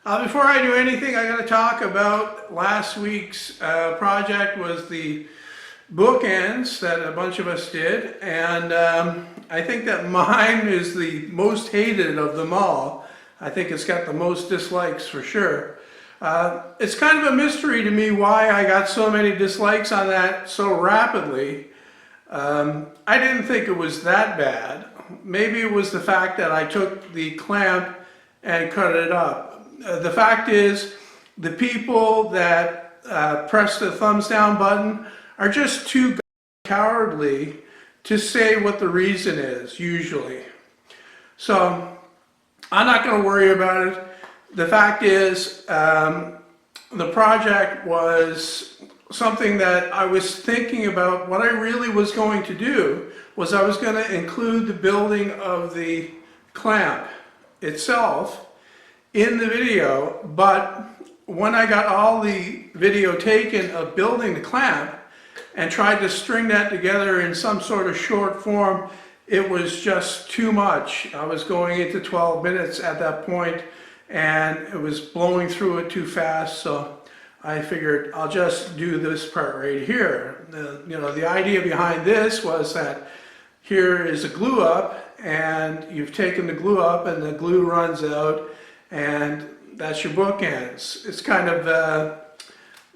Before I do anything, I got to talk about last week's project. Was the bookends that a bunch of us did, and I think that mine is the most hated of them all. I think it's got the most dislikes for sure. It's kind of a mystery to me why I got so many dislikes on that so rapidly. I didn't think it was that bad. Maybe it was the fact that I took the clamp and cut it up. The fact is, the people that press the thumbs down button are just too cowardly to say what the reason is, usually. So I'm not going to worry about it. The fact is, the project was something that I was thinking about. What I really was going to do was I was going to include the building of the clamp itself in the video, but when I got all the video taken of building the clamp and tried to string that together in some sort of short form, it was just too much. I was going into 12 minutes at that point and it was blowing through it too fast, so I figured I'll just do this part right here. The idea behind this was that here is a glue up, and you've taken the glue up and the glue runs out, and that's your bookends. It's kind of,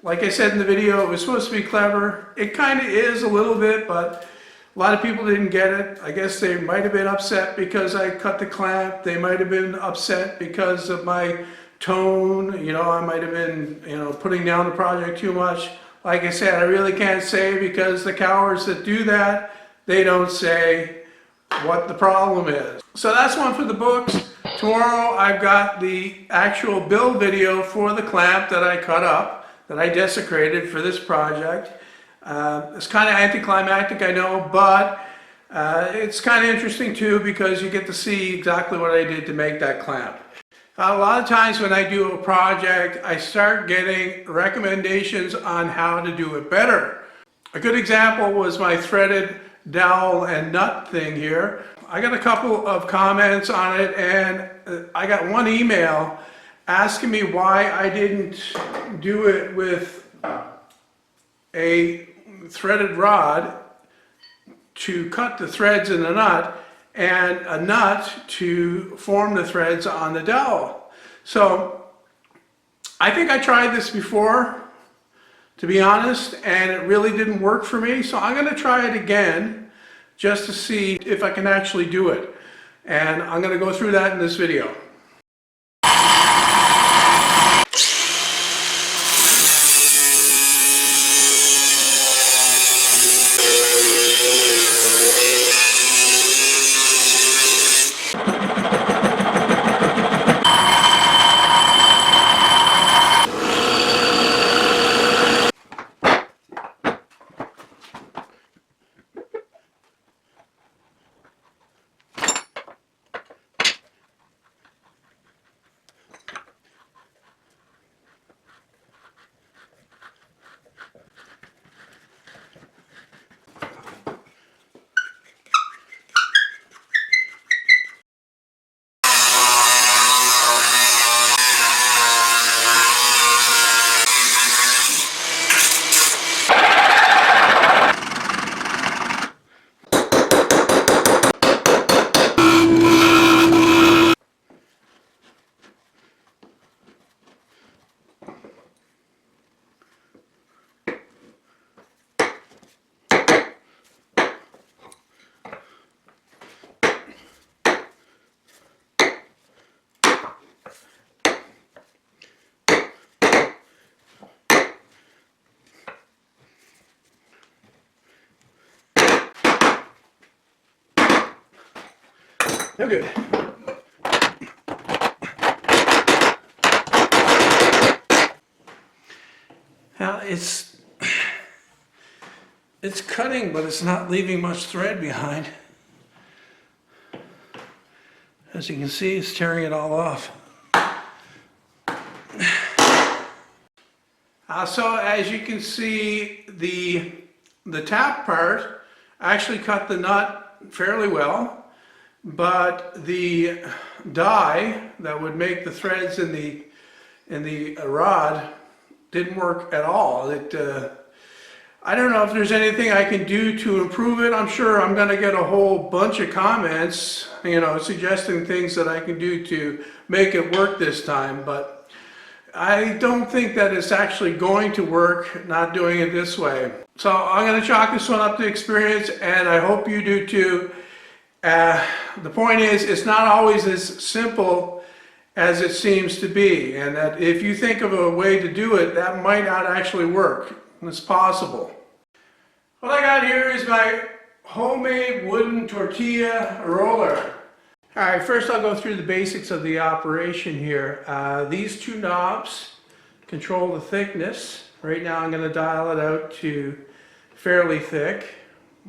like I said in the video, it was supposed to be clever. It kind of is a little bit, but a lot of people didn't get it. I guess they might have been upset because I cut the clamp. They might have been upset because of my tone. I might have been, putting down the project too much. Like I said, I really can't say, because the cowards that do that, they don't say what the problem is. So that's one for the books. Tomorrow I've got the actual build video for the clamp that I cut up, that I desecrated for this project. It's kind of anticlimactic, I know, but it's kind of interesting too, because you get to see exactly what I did to make that clamp. A lot of times when I do a project, I start getting recommendations on how to do it better. A good example was my threaded dowel and nut thing here. I got a couple of comments on it, and I got one email asking me why I didn't do it with a threaded rod to cut the threads in the nut and a nut to form the threads on the dowel. So I think I tried this before, to be honest, and it really didn't work for me. So I'm going to try it again just to see if I can actually do it. And I'm going to go through that in this video. No good. Now it's cutting, but it's not leaving much thread behind. As you can see, it's tearing it all off. So as you can see, the tap part actually cut the nut fairly well, but the die that would make the threads in the in the rod didn't work at all. I don't know if there's anything I can do to improve it. I'm sure I'm going to get a whole bunch of comments, suggesting things that I can do to make it work this time, but I don't think that it's actually going to work not doing it this way. So I'm going to chalk this one up to experience, and I hope you do too. The point is, it's not always as simple as it seems to be, and that if you think of a way to do it, that might not actually work. It's possible. What I got here is my homemade wooden tortilla roller. Alright, first I'll go through the basics of the operation here. These two knobs control the thickness. Right now I'm going to dial it out to fairly thick,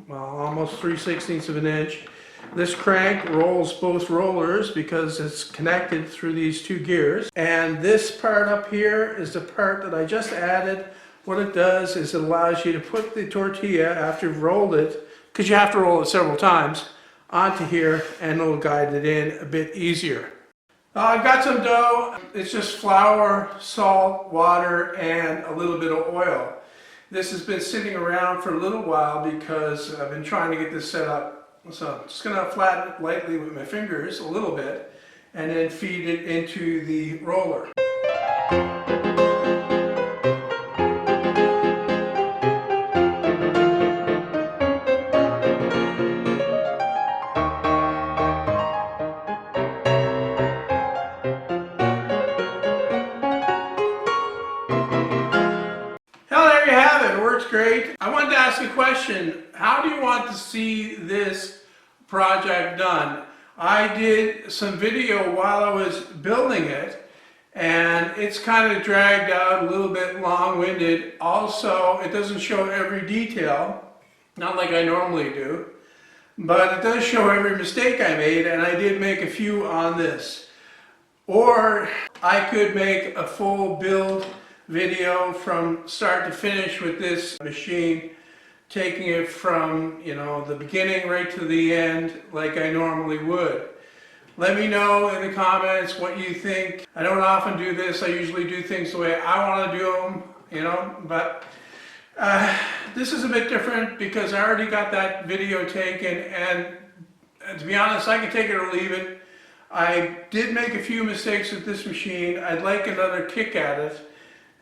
well, almost 3/16 of an inch. This crank rolls both rollers because it's connected through these two gears. And this part up here is the part that I just added. What it does is it allows you to put the tortilla after you've rolled it, because you have to roll it several times, onto here, and it'll guide it in a bit easier. I've got some dough. It's just flour, salt, water, and a little bit of oil. This has been sitting around for a little while because I've been trying to get this set up. So I'm just going to flatten it lightly with my fingers a little bit and then feed it into the roller. There you have it. It works great. I wanted to ask a question. How do you want to see this project done? I did some video while I was building it, and it's kind of dragged out, a little bit long-winded. Also, it doesn't show every detail, not like I normally do, but it does show every mistake I made, and I did make a few on this. Or I could make a full build video from start to finish with this machine, taking it from the beginning right to the end like I normally would. Let me know in the comments what you think. I don't often do this. I usually do things the way I want to do them, but this is a bit different because I already got that video taken, and to be honest, I can take it or leave it. I did make a few mistakes with this machine. I'd like another kick at it,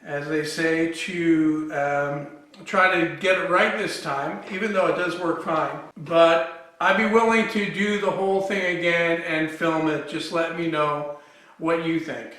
as they say, to try to get it right this time, even though it does work fine. But I'd be willing to do the whole thing again and film it. Just let me know what you think.